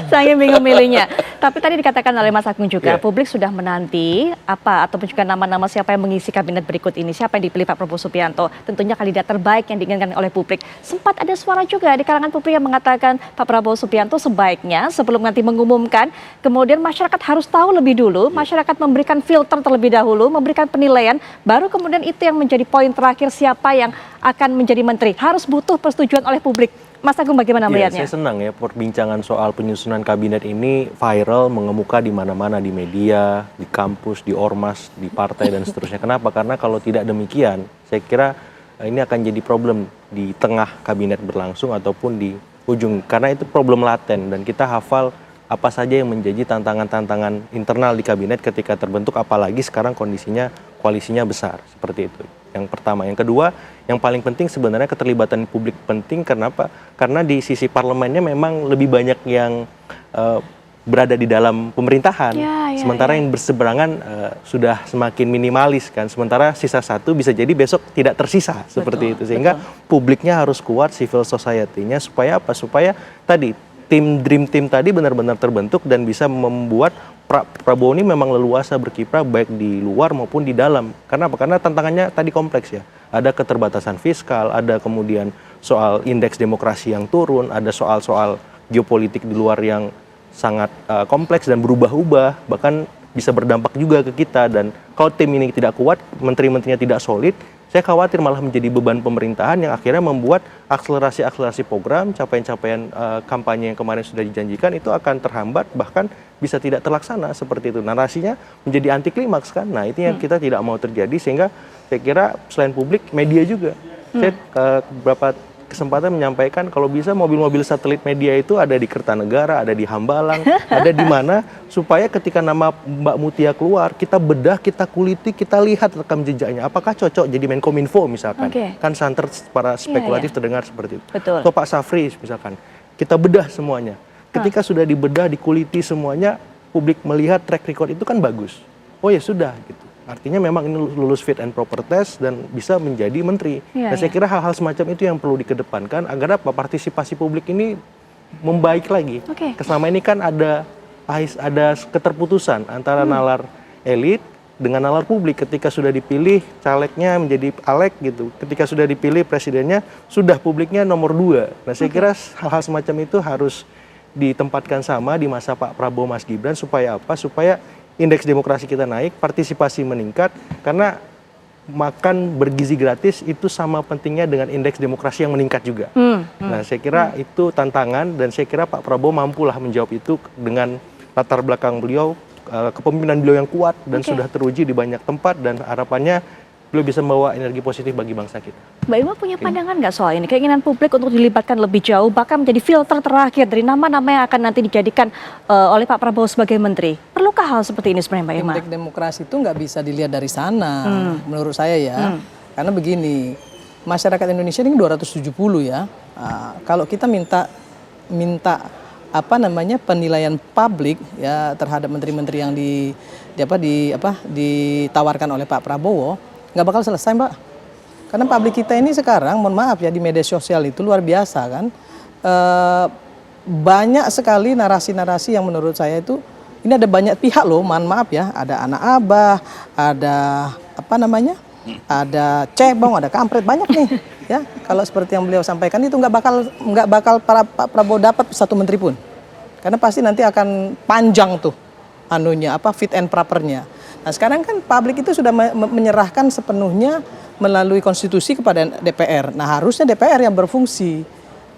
Saya bingung milihnya. Tapi tadi dikatakan oleh Mas Agung juga, Iya. publik sudah menanti apa ataupun juga nama-nama siapa yang mengisi kabinet berikut ini, siapa yang dipilih Pak Prabowo Subianto. Tentunya kandidat terbaik yang diinginkan oleh publik. Sempat ada suara juga di kalangan publik yang mengatakan Pak Prabowo Subianto sebaiknya sebelum nanti mengumumkan, kemudian masyarakat harus tahu lebih dulu, masyarakat memberikan filter terlebih dahulu, memberikan penilaian, baru kemudian itu yang menjadi poin terakhir siapa yang akan menjadi menteri. Harus butuh persetujuan oleh publik. Mas Agung bagaimana melihatnya? Saya senang ya perbincangan soal penyusunan kabinet ini viral, mengemuka di mana-mana, di media, di kampus, di ormas, di partai dan seterusnya. Kenapa? Karena kalau tidak demikian, saya kira ini akan jadi problem di tengah kabinet berlangsung ataupun di ujung. Karena itu problem laten dan kita hafal apa saja yang menjadi tantangan-tantangan internal di kabinet ketika terbentuk, apalagi sekarang kondisinya koalisinya besar seperti itu. Yang pertama. Yang kedua, yang paling penting sebenarnya keterlibatan publik penting. Kenapa? Karena di sisi parlemennya memang lebih banyak yang berada di dalam pemerintahan. Sementara yang berseberangan sudah semakin minimalis kan. Sementara sisa satu bisa jadi besok tidak tersisa seperti itu. Sehingga publiknya harus kuat, civil society-nya supaya apa? Supaya tadi dream team tadi benar-benar terbentuk dan bisa membuat Prabowo ini memang leluasa berkiprah baik di luar maupun di dalam. Karena apa? Karena tantangannya tadi kompleks ya. Ada keterbatasan fiskal, ada kemudian soal indeks demokrasi yang turun, ada soal-soal geopolitik di luar yang sangat kompleks dan berubah-ubah, bahkan bisa berdampak juga ke kita. Dan kalau tim ini tidak kuat, menteri-menterinya tidak solid, saya khawatir malah menjadi beban pemerintahan yang akhirnya membuat akselerasi program, capaian-capaian kampanye yang kemarin sudah dijanjikan itu akan terhambat, bahkan bisa tidak terlaksana seperti itu. Narasinya menjadi anti klimaks kan. Nah, itu yang kita tidak mau terjadi, sehingga saya kira selain publik, media juga. Saya beberapa kesempatan menyampaikan kalau bisa mobil-mobil satelit media itu ada di Kertanegara, ada di Hambalang, ada di mana supaya ketika nama Mbak Mutia keluar, kita bedah, kita kuliti, kita lihat rekam jejaknya. Apakah cocok jadi Menkominfo misalkan? Kan santer para spekulatif terdengar seperti itu. Atau Pak Safri misalkan. Kita bedah semuanya. Ketika sudah dibedah, dikuliti semuanya, publik melihat track record itu kan bagus. Oh ya sudah gitu. Artinya memang ini lulus fit and proper test dan bisa menjadi menteri. Dan saya kira hal-hal semacam itu yang perlu dikedepankan agar apa partisipasi publik ini membaik lagi. Selama ini kan ada keterputusan antara nalar elit dengan nalar publik. Ketika sudah dipilih calegnya menjadi alek gitu. Ketika sudah dipilih presidennya sudah publiknya nomor 2. Nah saya kira hal-hal semacam itu harus ditempatkan sama di masa Pak Prabowo Mas Gibran supaya apa? Supaya indeks demokrasi kita naik, partisipasi meningkat, karena makan bergizi gratis itu sama pentingnya dengan indeks demokrasi yang meningkat juga. Nah, saya kira itu tantangan dan saya kira Pak Prabowo mampulah menjawab itu dengan latar belakang beliau, kepemimpinan beliau yang kuat dan sudah teruji di banyak tempat dan harapannya beliau bisa membawa energi positif bagi bangsa kita. Mbak Irma punya pandangan nggak soal ini? Keinginan publik untuk dilibatkan lebih jauh, bahkan menjadi filter terakhir dari nama-nama yang akan nanti dijadikan oleh Pak Prabowo sebagai menteri. Perlukah hal seperti ini sebenarnya Mbak Irma? Indeks demokrasi itu nggak bisa dilihat dari sana, menurut saya ya. Karena begini, masyarakat Indonesia ini 270 ya. Kalau kita minta penilaian publik ya terhadap menteri-menteri yang ditawarkan oleh Pak Prabowo, nggak bakal selesai Mbak. Karena publik kita ini sekarang, mohon maaf ya, di media sosial itu luar biasa kan. Banyak sekali narasi-narasi yang menurut saya itu, ini ada banyak pihak loh, mohon maaf ya. Ada anak abah, ada ada cebong, ada kampret, banyak nih. Ya, kalau seperti yang beliau sampaikan itu nggak bakal Pak Prabowo dapat satu menteri pun. Karena pasti nanti akan panjang tuh fit and propernya. Nah sekarang kan publik itu sudah menyerahkan sepenuhnya melalui konstitusi kepada DPR. Nah harusnya DPR yang berfungsi,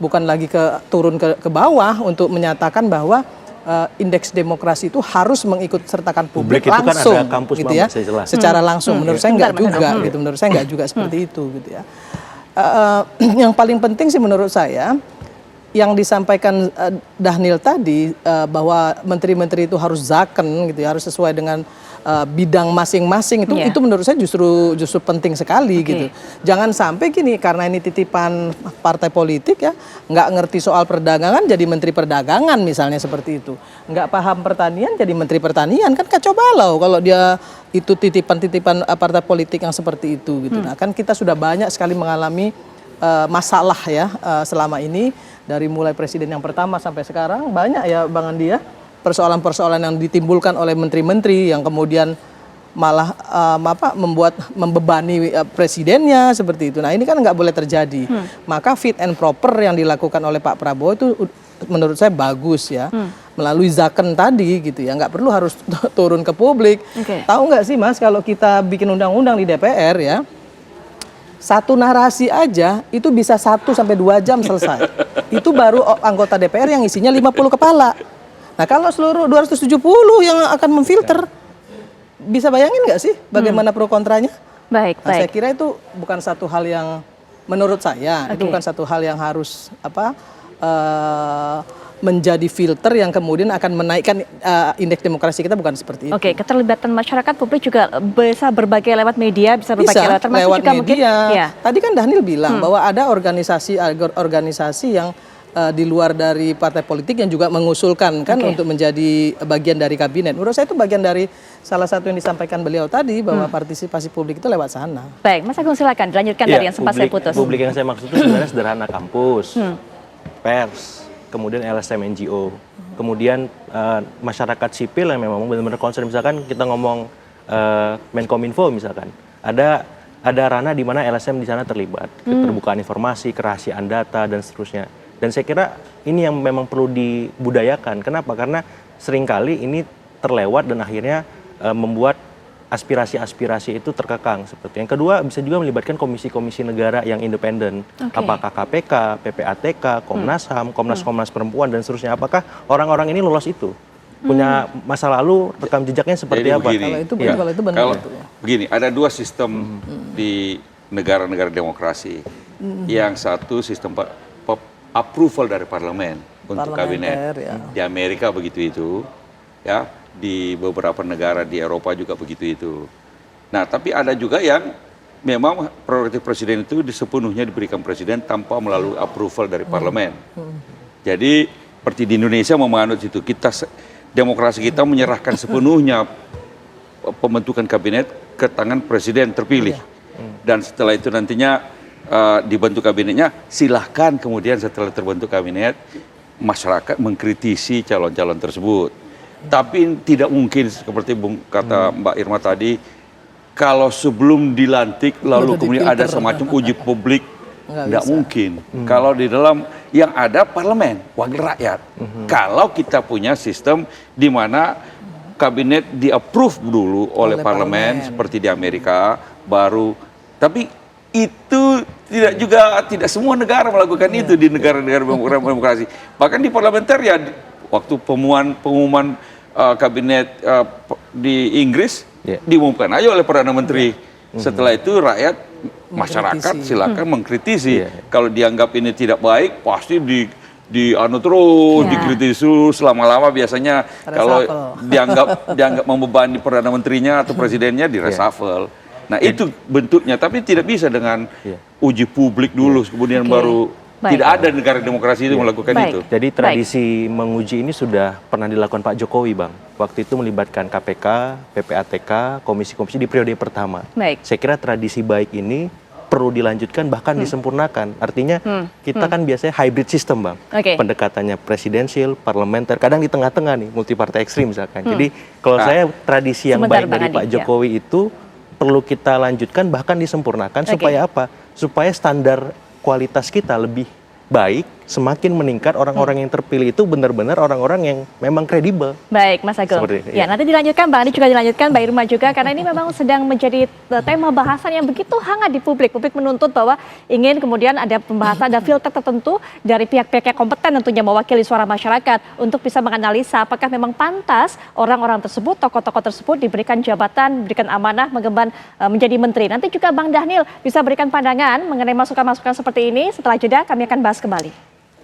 bukan lagi turun ke bawah untuk menyatakan bahwa indeks demokrasi itu harus mengikut sertakan publik langsung, kan ada kampus gitu ya, secara langsung. Menurut saya nggak juga, gitu. Menurut saya nggak juga seperti itu, gitu ya. Yang paling penting sih menurut saya, yang disampaikan Dhanil tadi bahwa menteri-menteri itu harus zaken, gitu ya, harus sesuai dengan bidang masing-masing itu menurut saya justru penting sekali gitu. Jangan sampai gini karena ini titipan partai politik ya, nggak ngerti soal perdagangan jadi menteri perdagangan misalnya seperti itu. Nggak paham pertanian jadi menteri pertanian, kan kacau balau kalau dia itu titipan-titipan partai politik yang seperti itu gitu. Nah, kan kita sudah banyak sekali mengalami masalah ya selama ini dari mulai presiden yang pertama sampai sekarang banyak ya Bang Andi ya persoalan-persoalan yang ditimbulkan oleh menteri-menteri yang kemudian malah membebani presidennya seperti itu. Nah ini kan nggak boleh terjadi. Maka fit and proper yang dilakukan oleh Pak Prabowo itu menurut saya bagus ya. Melalui Zakon tadi gitu ya, nggak perlu harus turun ke publik. Tahu nggak sih Mas kalau kita bikin undang-undang di DPR ya, satu narasi aja itu bisa 1 sampai 2 jam selesai. Itu baru anggota DPR yang isinya 50 kepala. Nah kalau seluruh 270 yang akan memfilter, bisa bayangin nggak sih bagaimana pro kontranya? Baik, Nah, saya kira itu bukan satu hal yang menurut saya itu bukan satu hal yang harus menjadi filter yang kemudian akan menaikkan indeks demokrasi kita, bukan seperti itu. Oke, keterlibatan masyarakat publik juga bisa berbagai lewat media, bisa berbagai lewat termasuk lewat juga media. mungkin. Ya. Tadi kan Dhanil bilang bahwa ada organisasi yang di luar dari partai politik yang juga mengusulkan kan untuk menjadi bagian dari kabinet. Menurut saya itu bagian dari salah satu yang disampaikan beliau tadi bahwa partisipasi publik itu lewat sana. Baik, Mas Agung silakan dilanjutkan dari yang sempat saya putus. Publik yang saya maksud itu sebenarnya sederhana, kampus, pers, kemudian LSM NGO, kemudian masyarakat sipil yang memang benar-benar concern. Misalkan kita ngomong Menkominfo misalkan, ada ranah di mana LSM di sana terlibat, keterbukaan informasi, kerahasiaan data dan seterusnya. Dan saya kira ini yang memang perlu dibudayakan. Kenapa? Karena seringkali ini terlewat dan akhirnya membuat aspirasi-aspirasi itu terkekang. Seperti yang kedua, bisa juga melibatkan komisi-komisi negara yang independen. Apakah KPK, PPATK, Komnas HAM, Komnas Perempuan dan seterusnya. Apakah orang-orang ini lolos itu? Punya masa lalu, rekam jejaknya seperti Jadi apa? begini, Kalau itu benar. Begini, ada 2 sistem di negara-negara demokrasi. Yang satu sistem approval dari parlemen untuk kabinet. Ya. Di Amerika begitu itu, ya. Di beberapa negara di Eropa juga begitu itu. Nah, tapi ada juga yang memang prerogatif presiden itu sepenuhnya diberikan presiden tanpa melalui approval dari parlemen. Jadi seperti di Indonesia memanut itu, demokrasi kita menyerahkan sepenuhnya pembentukan kabinet ke tangan presiden terpilih. Dan setelah itu nantinya dibentuk kabinetnya, silahkan kemudian setelah terbentuk kabinet masyarakat mengkritisi calon-calon tersebut. Tapi tidak mungkin seperti kata Mbak Irma tadi, kalau sebelum dilantik lalu kemudian ada semacam uji publik, nggak mungkin. Kalau di dalam yang ada parlemen, wakil rakyat. Kalau kita punya sistem di mana kabinet di-approve dulu oleh parlemen seperti di Amerika, baru. Tapi itu tidak semua negara melakukan itu di negara-negara demokrasi. Bahkan di parlementer ya waktu pengumuman kabinet di Inggris diumumkan aja oleh Perdana Menteri. Setelah itu rakyat masyarakat silakan mengkritisi. Kalau dianggap ini tidak baik pasti dikritisi selama-lama. Biasanya kalau dianggap membebani Perdana Menterinya atau presidennya di reshuffle. Nah itu bentuknya, tapi tidak bisa dengan uji publik dulu, kemudian baru. Tidak ada negara demokrasi itu melakukan itu. Jadi tradisi menguji ini sudah pernah dilakukan Pak Jokowi, Bang. Waktu itu melibatkan KPK, PPATK, komisi-komisi di periode pertama. Saya kira tradisi baik ini perlu dilanjutkan, bahkan disempurnakan. Artinya kita kan biasanya hybrid system, Bang. Pendekatannya presidensial, parlementer, kadang di tengah-tengah nih, multipartai ekstrim misalkan. Jadi kalau saya tradisi yang baik dari Pak Jokowi itu perlu kita lanjutkan, bahkan disempurnakan supaya apa? Supaya standar kualitas kita lebih baik, semakin meningkat, orang-orang yang terpilih itu benar-benar orang-orang yang memang kredibel. Baik, Mas Agung. Ya, nanti dilanjutkan, Bang Andi juga dilanjutkan, Mbak Irma juga, karena ini memang sedang menjadi tema bahasan yang begitu hangat di publik. Publik menuntut bahwa ingin kemudian ada pembahasan, ada filter tertentu dari pihak-pihak yang kompeten tentunya mewakili suara masyarakat untuk bisa menganalisa apakah memang pantas orang-orang tersebut, tokoh-tokoh tersebut diberikan jabatan, diberikan amanah, mengemban menjadi menteri. Nanti juga Bang Dhanil bisa berikan pandangan mengenai masukan-masukan seperti ini. Setelah jeda kami akan bahas kembali.